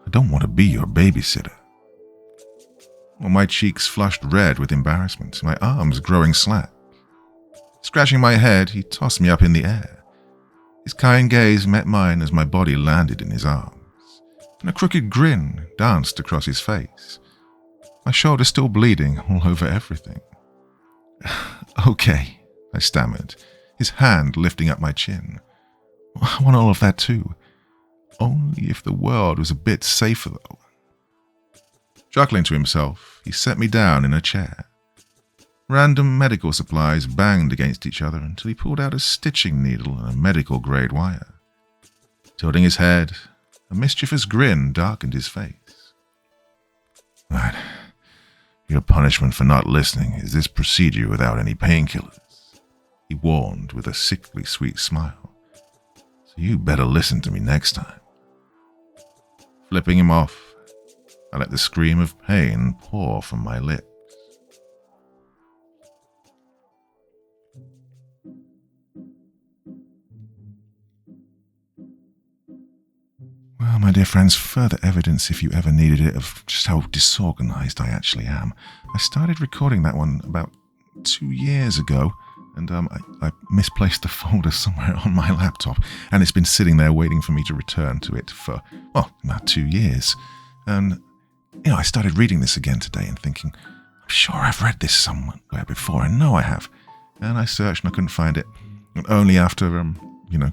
I don't want to be your babysitter. Well, my cheeks flushed red with embarrassment, my arms growing slack. Scratching my head, he tossed me up in the air. His kind gaze met mine as my body landed in his arms, and a crooked grin danced across his face, my shoulder still bleeding all over everything. Okay, I stammered, his hand lifting up my chin. I want all of that too. Only if the world was a bit safer, though. Chuckling to himself, he set me down in a chair. Random medical supplies banged against each other until he pulled out a stitching needle and a medical-grade wire. Tilting his head, a mischievous grin darkened his face. Right. Your punishment for not listening is this procedure without any painkillers, he warned with a sickly sweet smile. So you better listen to me next time. Flipping him off, I let the scream of pain pour from my lips. Well, my dear friends, further evidence, if you ever needed it, of just how disorganized I actually am. I started recording that one about 2 years ago, and I misplaced the folder somewhere on my laptop, and it's been sitting there waiting for me to return to it for, about 2 years. And I started reading this again today and thinking, I'm sure I've read this somewhere before. I know I have. And I searched and I couldn't find it. And only after,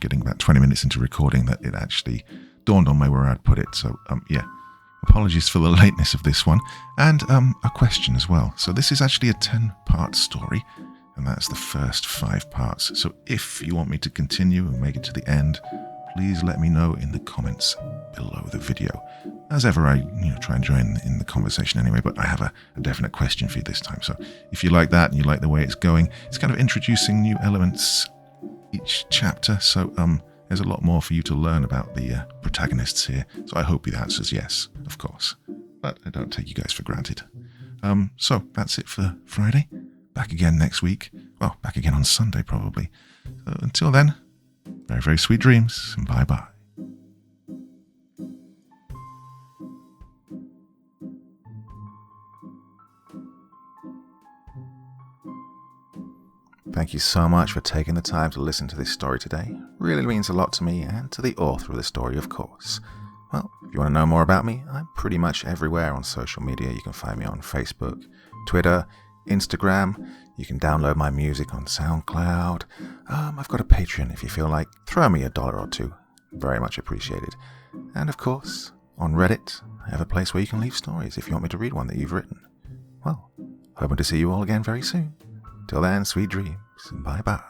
getting about 20 minutes into recording that it actually dawned on me where I'd put it. So, apologies for the lateness of this one. And a question as well. So this is actually a 10-part story, and that's the first 5 parts. So if you want me to continue and make it to the end, please let me know in the comments below the video. As ever, I try and join in the conversation anyway, but I have a definite question for you this time. So if you like that and you like the way it's going, it's kind of introducing new elements each chapter. So there's a lot more for you to learn about the protagonists here. So I hope the answer is yes, of course. But I don't take you guys for granted. So that's it for Friday. Back again next week. Well, back again on Sunday probably. So until then, very, very sweet dreams, and bye-bye. Thank you so much for taking the time to listen to this story today. Really means a lot to me and to the author of the story, of course. Well, if you want to know more about me, I'm pretty much everywhere on social media. You can find me on Facebook, Twitter, Instagram. You can download my music on SoundCloud. I've got a Patreon if you feel like. Throw me $1 or $2. Very much appreciated. And of course, on Reddit, I have a place where you can leave stories if you want me to read one that you've written. Well, hoping to see you all again very soon. Till then, sweet dreams, and bye-bye.